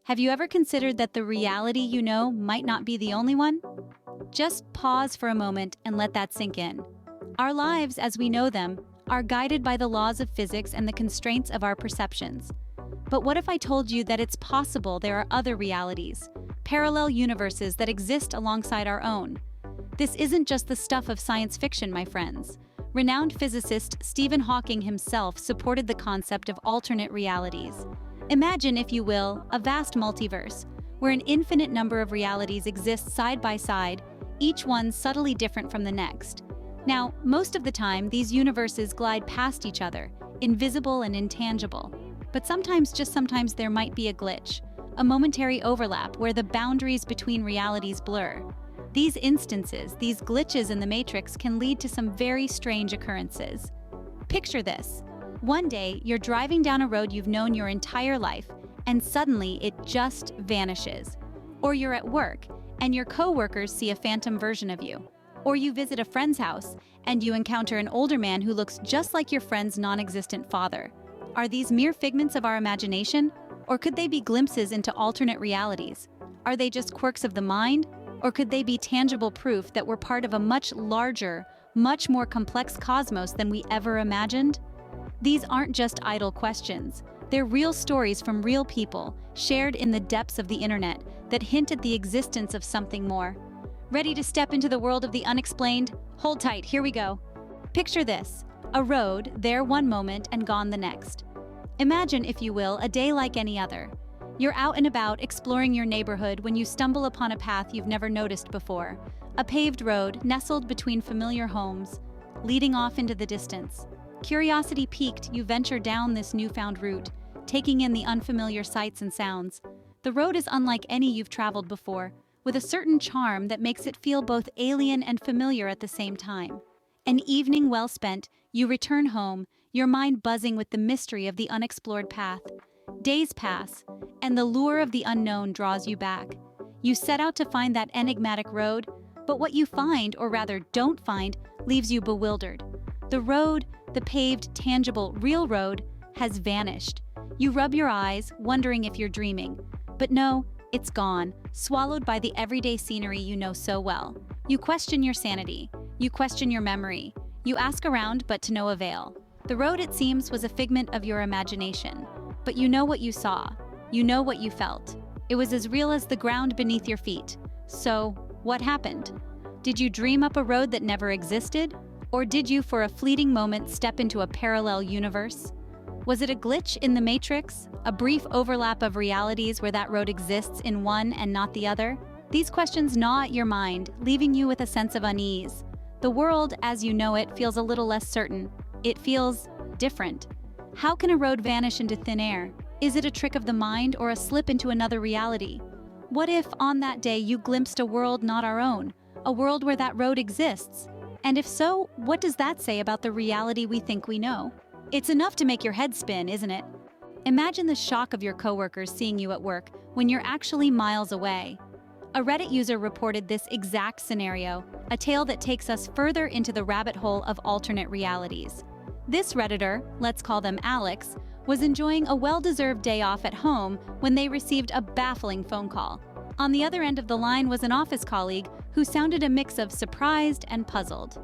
Have you ever considered that the reality you know might not be the only one? Just pause for a moment and let that sink in. Our lives, as we know them, are guided by the laws of physics and the constraints of our perceptions. But what if I told you that it's possible there are other realities, parallel universes that exist alongside our own? This isn't just the stuff of science fiction, my friends. Renowned physicist Stephen Hawking himself supported the concept of alternate realities. Imagine, if you will, a vast multiverse, where an infinite number of realities exist side by side, each one subtly different from the next. Now, most of the time, these universes glide past each other, invisible and intangible. But sometimes, just sometimes, there might be a glitch, a momentary overlap where the boundaries between realities blur. These instances, these glitches in the matrix, can lead to some very strange occurrences. Picture this. One day, you're driving down a road you've known your entire life, and suddenly it just vanishes. Or you're at work, and your coworkers see a phantom version of you. Or you visit a friend's house, and you encounter an older man who looks just like your friend's non-existent father. Are these mere figments of our imagination? Or could they be glimpses into alternate realities? Are they just quirks of the mind? Or could they be tangible proof that we're part of a much larger, much more complex cosmos than we ever imagined? These aren't just idle questions. They're real stories from real people, shared in the depths of the internet, that hint at the existence of something more. Ready to step into the world of the unexplained? Hold tight, here we go. Picture this: a road, there one moment and gone the next. Imagine, if you will, a day like any other. You're out and about exploring your neighborhood when you stumble upon a path you've never noticed before. A paved road nestled between familiar homes, leading off into the distance. Curiosity piqued, you venture down this newfound route, taking in the unfamiliar sights and sounds. The road is unlike any you've traveled before, with a certain charm that makes it feel both alien and familiar at the same time. An evening well spent, you return home, your mind buzzing with the mystery of the unexplored path. Days pass, and the lure of the unknown draws you back. You set out to find that enigmatic road, but what you find, or rather don't find, leaves you bewildered. The road, the paved, tangible, real road, has vanished. You rub your eyes, wondering if you're dreaming. But no, it's gone, swallowed by the everyday scenery you know so well. You question your sanity. You question your memory. You ask around, but to no avail. The road, it seems, was a figment of your imagination. But you know what you saw. You know what you felt. It was as real as the ground beneath your feet. So, what happened? Did you dream up a road that never existed? Or did you, for a fleeting moment, step into a parallel universe? Was it a glitch in the matrix? A brief overlap of realities where that road exists in one and not the other? These questions gnaw at your mind, leaving you with a sense of unease. The world, as you know it, feels a little less certain. It feels different. How can a road vanish into thin air? Is it a trick of the mind or a slip into another reality? What if, on that day, you glimpsed a world not our own? A world where that road exists? And if so, what does that say about the reality we think we know? It's enough to make your head spin, isn't it? Imagine the shock of your coworkers seeing you at work when you're actually miles away. A Reddit user reported this exact scenario, a tale that takes us further into the rabbit hole of alternate realities. This Redditor, let's call them Alex, was enjoying a well-deserved day off at home when they received a baffling phone call. On the other end of the line was an office colleague who sounded a mix of surprised and puzzled.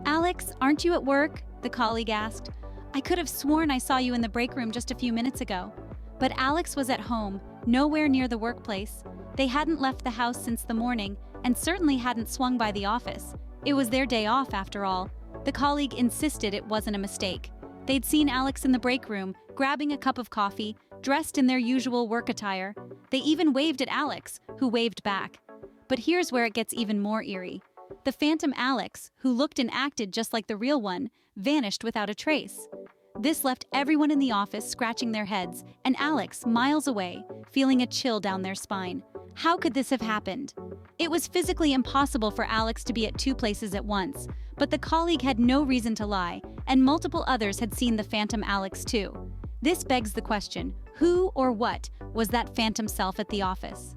"Alex, aren't you at work?" the colleague asked. "I could have sworn I saw you in the break room just a few minutes ago." But Alex was at home, nowhere near the workplace. They hadn't left the house since the morning, and certainly hadn't swung by the office. It was their day off, after all. The colleague insisted it wasn't a mistake. They'd seen Alex in the break room, grabbing a cup of coffee, dressed in their usual work attire. They even waved at Alex, who waved back. But here's where it gets even more eerie. The phantom Alex, who looked and acted just like the real one, vanished without a trace. This left everyone in the office scratching their heads, and Alex, miles away, feeling a chill down their spine. How could this have happened? It was physically impossible for Alex to be at two places at once, but the colleague had no reason to lie, and multiple others had seen the phantom Alex too. This begs the question, who or what was that phantom self at the office?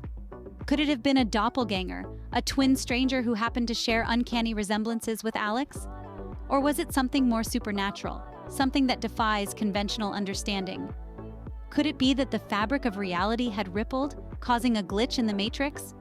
Could it have been a doppelganger, a twin stranger who happened to share uncanny resemblances with Alex? Or was it something more supernatural, something that defies conventional understanding? Could it be that the fabric of reality had rippled, causing a glitch in the matrix?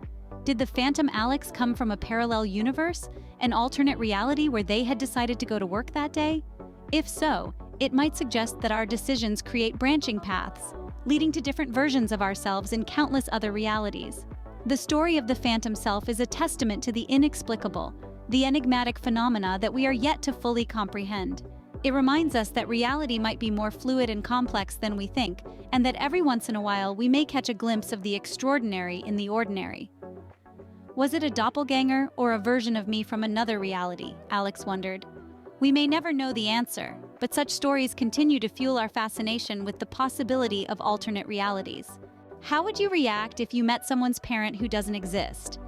Did the phantom Alex come from a parallel universe, an alternate reality where they had decided to go to work that day? If so, it might suggest that our decisions create branching paths, leading to different versions of ourselves in countless other realities. The story of the phantom self is a testament to the inexplicable, the enigmatic phenomena that we are yet to fully comprehend. It reminds us that reality might be more fluid and complex than we think, and that every once in a while we may catch a glimpse of the extraordinary in the ordinary. Was it a doppelganger or a version of me from another reality? Alex wondered. We may never know the answer, but such stories continue to fuel our fascination with the possibility of alternate realities. How would you react if you met someone's parent who doesn't exist?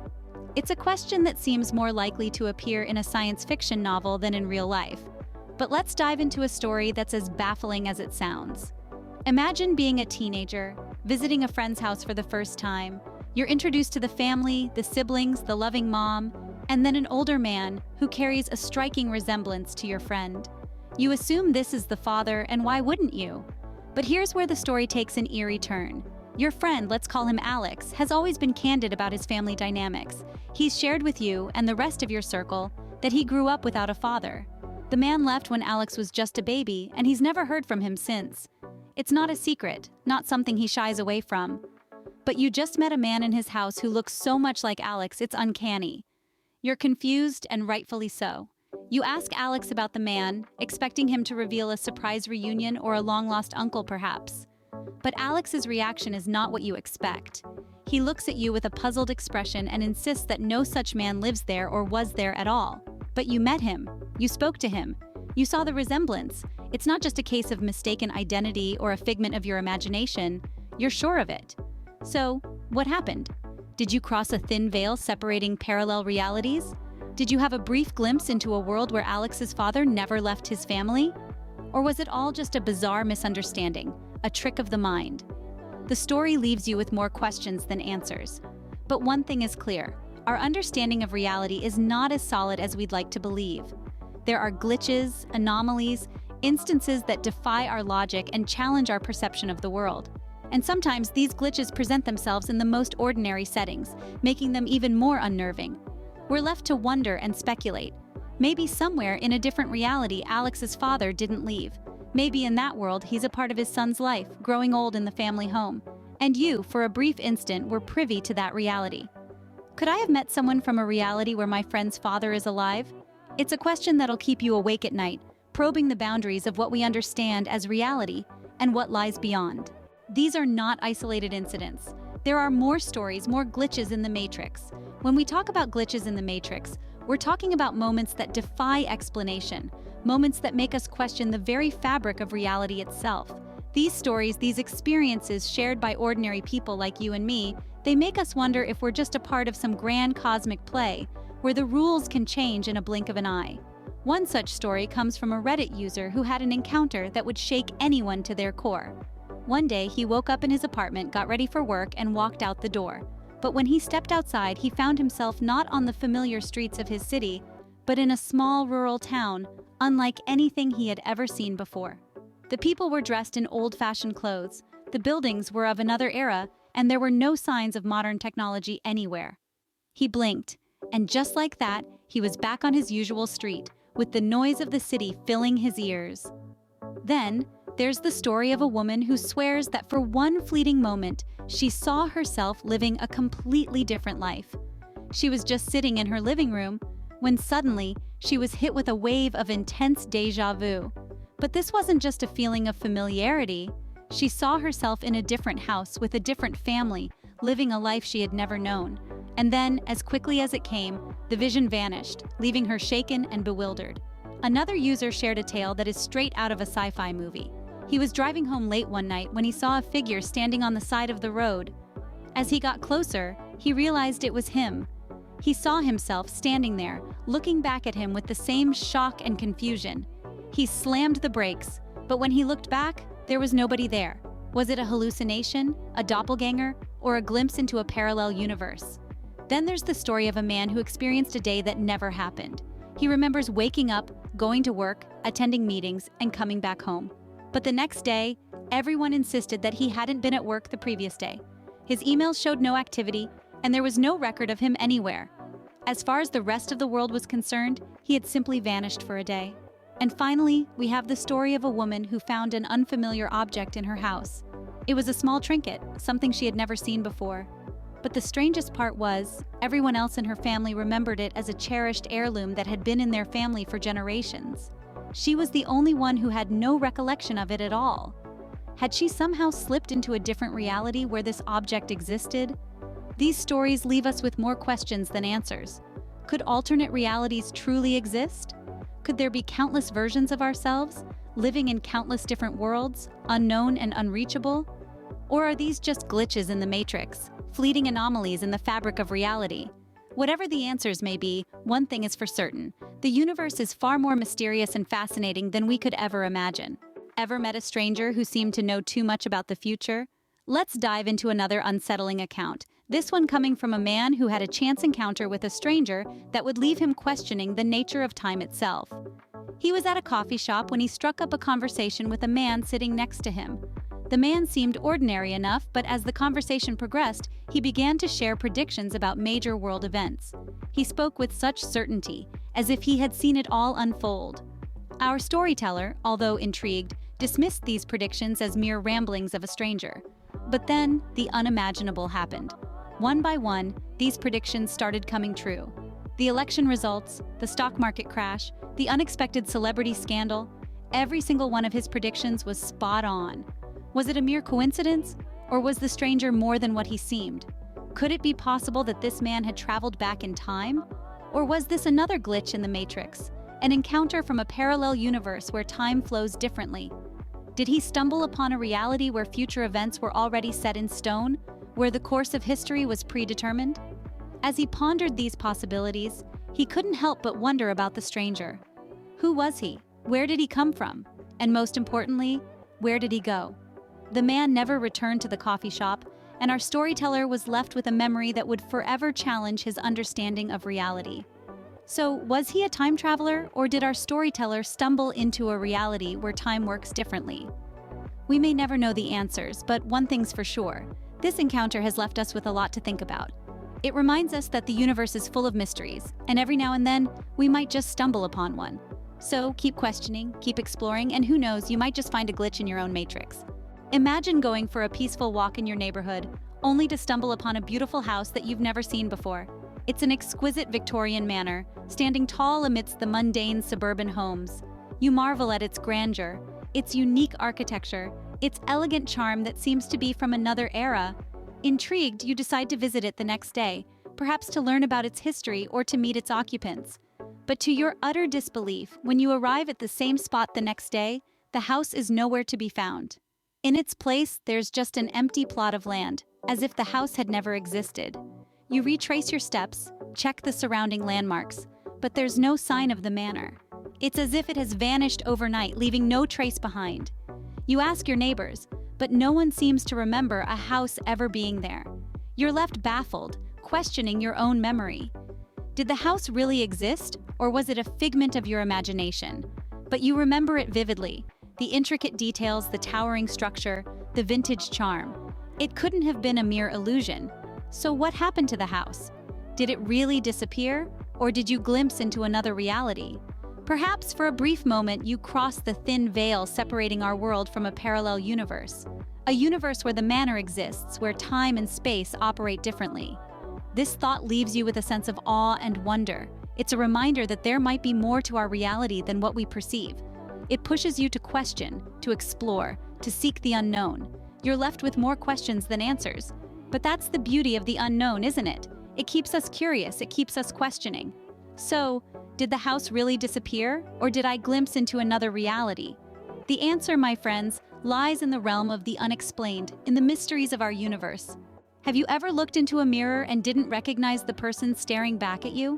It's a question that seems more likely to appear in a science fiction novel than in real life. But let's dive into a story that's as baffling as it sounds. Imagine being a teenager, visiting a friend's house for the first time. You're introduced to the family, the siblings, the loving mom, and then an older man who carries a striking resemblance to your friend. You assume this is the father, and why wouldn't you? But here's where the story takes an eerie turn. Your friend, let's call him Alex, has always been candid about his family dynamics. He's shared with you and the rest of your circle that he grew up without a father. The man left when Alex was just a baby, and he's never heard from him since. It's not a secret, not something he shies away from. But you just met a man in his house who looks so much like Alex, it's uncanny. You're confused, and rightfully so. You ask Alex about the man, expecting him to reveal a surprise reunion or a long-lost uncle, perhaps. But Alex's reaction is not what you expect. He looks at you with a puzzled expression and insists that no such man lives there or was there at all. But you met him. You spoke to him. You saw the resemblance. It's not just a case of mistaken identity or a figment of your imagination. You're sure of it. So, what happened? Did you cross a thin veil separating parallel realities? Did you have a brief glimpse into a world where Alex's father never left his family? Or was it all just a bizarre misunderstanding, a trick of the mind? The story leaves you with more questions than answers. But one thing is clear. Our understanding of reality is not as solid as we'd like to believe. There are glitches, anomalies, instances that defy our logic and challenge our perception of the world. And sometimes these glitches present themselves in the most ordinary settings, making them even more unnerving. We're left to wonder and speculate. Maybe somewhere in a different reality, Alex's father didn't leave. Maybe in that world, he's a part of his son's life, growing old in the family home. And you, for a brief instant, were privy to that reality. Could I have met someone from a reality where my friend's father is alive? It's a question that'll keep you awake at night, probing the boundaries of what we understand as reality and what lies beyond. These are not isolated incidents. There are more stories, more glitches in the matrix. When we talk about glitches in the matrix, we're talking about moments that defy explanation, moments that make us question the very fabric of reality itself. These stories, these experiences shared by ordinary people like you and me, they make us wonder if we're just a part of some grand cosmic play, where the rules can change in a blink of an eye. One such story comes from a Reddit user who had an encounter that would shake anyone to their core. One day, he woke up in his apartment, got ready for work, and walked out the door. But when he stepped outside, he found himself not on the familiar streets of his city, but in a small rural town, unlike anything he had ever seen before. The people were dressed in old-fashioned clothes, the buildings were of another era, and there were no signs of modern technology anywhere. He blinked, and just like that, he was back on his usual street, with the noise of the city filling his ears. Then, there's the story of a woman who swears that for one fleeting moment, she saw herself living a completely different life. She was just sitting in her living room when suddenly she was hit with a wave of intense déjà vu. But this wasn't just a feeling of familiarity. She saw herself in a different house with a different family, living a life she had never known. And then, as quickly as it came, the vision vanished, leaving her shaken and bewildered. Another user shared a tale that is straight out of a sci-fi movie. He was driving home late one night when he saw a figure standing on the side of the road. As he got closer, he realized it was him. He saw himself standing there, looking back at him with the same shock and confusion. He slammed the brakes, but when he looked back, there was nobody there. Was it a hallucination, a doppelganger, or a glimpse into a parallel universe? Then there's the story of a man who experienced a day that never happened. He remembers waking up, going to work, attending meetings, and coming back home. But the next day, Everyone insisted that he hadn't been at work the previous day. His emails showed no activity, and there was no record of him anywhere. As far as the rest of the world was concerned, he had simply vanished for a day. And finally, we have the story of a woman who found an unfamiliar object in her house. It was a small trinket, something she had never seen before. But the strangest part was, everyone else in her family remembered it as a cherished heirloom that had been in their family for generations. She was the only one who had no recollection of it at all. Had she somehow slipped into a different reality where this object existed? These stories leave us with more questions than answers. Could alternate realities truly exist? Could there be countless versions of ourselves, living in countless different worlds, unknown and unreachable? Or are these just glitches in the matrix, fleeting anomalies in the fabric of reality? Whatever the answers may be, one thing is for certain: the universe is far more mysterious and fascinating than we could ever imagine. Ever met a stranger who seemed to know too much about the future? Let's dive into another unsettling account, this one coming from a man who had a chance encounter with a stranger that would leave him questioning the nature of time itself. He was at a coffee shop when he struck up a conversation with a man sitting next to him. The man seemed ordinary enough, but as the conversation progressed, he began to share predictions about major world events. He spoke with such certainty, as if he had seen it all unfold. Our storyteller, although intrigued, dismissed these predictions as mere ramblings of a stranger. But then, the unimaginable happened. One by one, these predictions started coming true. The election results, the stock market crash, the unexpected celebrity scandal, every single one of his predictions was spot on. Was it a mere coincidence, or was the stranger more than what he seemed? Could it be possible that this man had traveled back in time? Or was this another glitch in the matrix, an encounter from a parallel universe where time flows differently? Did he stumble upon a reality where future events were already set in stone, where the course of history was predetermined? As he pondered these possibilities, he couldn't help but wonder about the stranger. Who was he? Where did he come from? And most importantly, where did he go? The man never returned to the coffee shop, and our storyteller was left with a memory that would forever challenge his understanding of reality. So, was he a time traveler, or did our storyteller stumble into a reality where time works differently? We may never know the answers, but one thing's for sure: this encounter has left us with a lot to think about. It reminds us that the universe is full of mysteries, and every now and then, we might just stumble upon one. So, keep questioning, keep exploring, and who knows, you might just find a glitch in your own matrix. Imagine going for a peaceful walk in your neighborhood, only to stumble upon a beautiful house that you've never seen before. It's an exquisite Victorian manor, standing tall amidst the mundane suburban homes. You marvel at its grandeur, its unique architecture, its elegant charm that seems to be from another era. Intrigued, you decide to visit it the next day, perhaps to learn about its history or to meet its occupants. But to your utter disbelief, when you arrive at the same spot the next day, the house is nowhere to be found. In its place, there's just an empty plot of land, as if the house had never existed. You retrace your steps, check the surrounding landmarks, but there's no sign of the manor. It's as if it has vanished overnight, leaving no trace behind. You ask your neighbors, but no one seems to remember a house ever being there. You're left baffled, questioning your own memory. Did the house really exist, or was it a figment of your imagination? But you remember it vividly: the intricate details, the towering structure, the vintage charm. It couldn't have been a mere illusion. So what happened to the house? Did it really disappear, or did you glimpse into another reality? Perhaps for a brief moment you crossed the thin veil separating our world from a parallel universe. A universe where the manor exists, where time and space operate differently. This thought leaves you with a sense of awe and wonder. It's a reminder that there might be more to our reality than what we perceive. It pushes you to question, to explore, to seek the unknown. You're left with more questions than answers. But that's the beauty of the unknown, isn't it? It keeps us curious, it keeps us questioning. So, did the house really disappear, or did I glimpse into another reality? The answer, my friends, lies in the realm of the unexplained, in the mysteries of our universe. Have you ever looked into a mirror and didn't recognize the person staring back at you?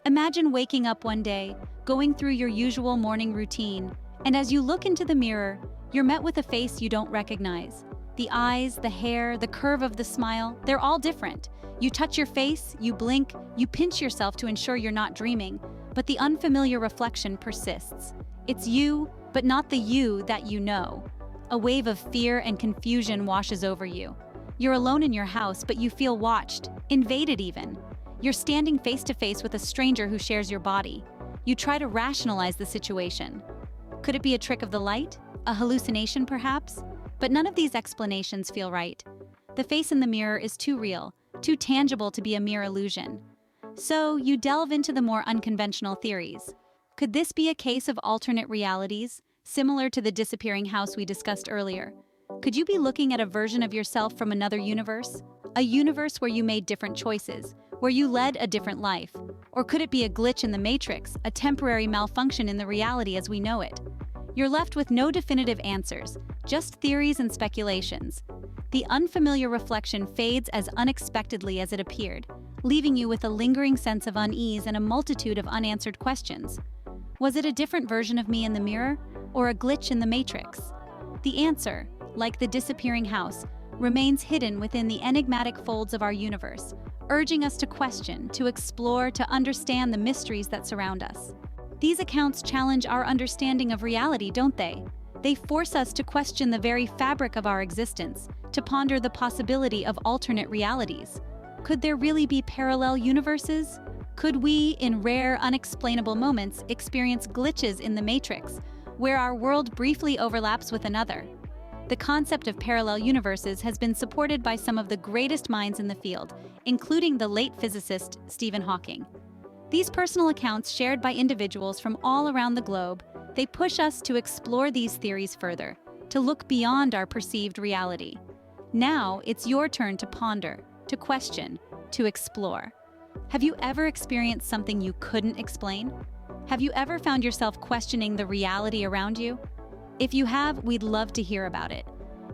Imagine waking up one day, going through your usual morning routine, and as you look into the mirror, you're met with a face you don't recognize. The eyes, the hair, the curve of the smile, they're all different. You touch your face, you blink, you pinch yourself to ensure you're not dreaming, but the unfamiliar reflection persists. It's you, but not the you that you know. A wave of fear and confusion washes over you. You're alone in your house, but you feel watched, invaded even. You're standing face to face with a stranger who shares your body. You try to rationalize the situation. Could it be a trick of the light? A hallucination, perhaps? But none of these explanations feel right. The face in the mirror is too real, too tangible to be a mere illusion. So you delve into the more unconventional theories. Could this be a case of alternate realities, similar to the disappearing house we discussed earlier? Could you be looking at a version of yourself from another universe? A universe where you made different choices, where you led a different life? Or could it be a glitch in the matrix, a temporary malfunction in the reality as we know it? You're left with no definitive answers, just theories and speculations. The unfamiliar reflection fades as unexpectedly as it appeared, leaving you with a lingering sense of unease and a multitude of unanswered questions. Was it a different version of me in the mirror, or a glitch in the matrix? The answer, like the disappearing house, remains hidden within the enigmatic folds of our universe, urging us to question, to explore, to understand the mysteries that surround us. These accounts challenge our understanding of reality, don't they? They force us to question the very fabric of our existence, to ponder the possibility of alternate realities. Could there really be parallel universes? Could we, in rare, unexplainable moments, experience glitches in the matrix, where our world briefly overlaps with another? The concept of parallel universes has been supported by some of the greatest minds in the field, including the late physicist Stephen Hawking. These personal accounts shared by individuals from all around the globe, they push us to explore these theories further, to look beyond our perceived reality. Now, it's your turn to ponder, to question, to explore. Have you ever experienced something you couldn't explain? Have you ever found yourself questioning the reality around you? If you have, we'd love to hear about it.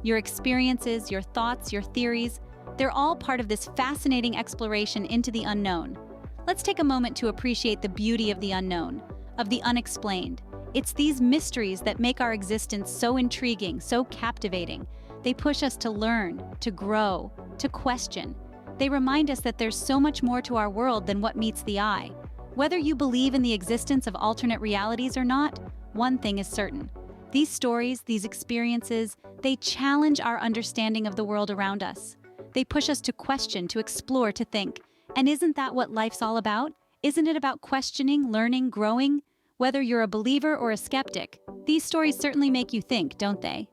Your experiences, your thoughts, your theories, they're all part of this fascinating exploration into the unknown. Let's take a moment to appreciate the beauty of the unknown, of the unexplained. It's these mysteries that make our existence so intriguing, so captivating. They push us to learn, to grow, to question. They remind us that there's so much more to our world than what meets the eye. Whether you believe in the existence of alternate realities or not, one thing is certain. These stories, these experiences, they challenge our understanding of the world around us. They push us to question, to explore, to think. And isn't that what life's all about? Isn't it about questioning, learning, growing? Whether you're a believer or a skeptic, these stories certainly make you think, don't they?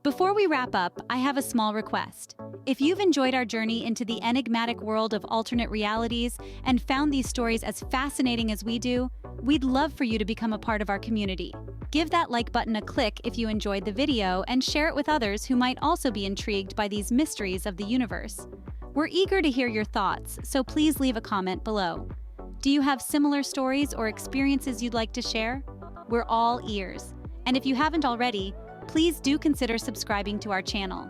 Before we wrap up, I have a small request. If you've enjoyed our journey into the enigmatic world of alternate realities and found these stories as fascinating as we do, we'd love for you to become a part of our community. Give that like button a click if you enjoyed the video and share it with others who might also be intrigued by these mysteries of the universe. We're eager to hear your thoughts, so please leave a comment below. Do you have similar stories or experiences you'd like to share? We're all ears. And if you haven't already, please do consider subscribing to our channel.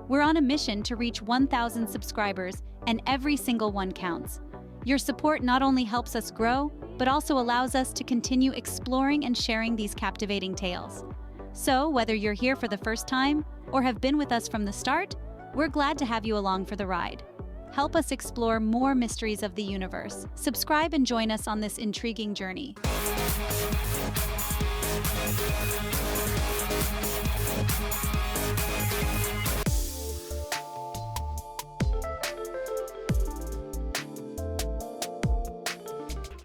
We're on a mission to reach 1,000 subscribers, and every single one counts. Your support not only helps us grow, but also allows us to continue exploring and sharing these captivating tales. So, whether you're here for the first time or have been with us from the start, we're glad to have you along for the ride. Help us explore more mysteries of the universe. Subscribe and join us on this intriguing journey.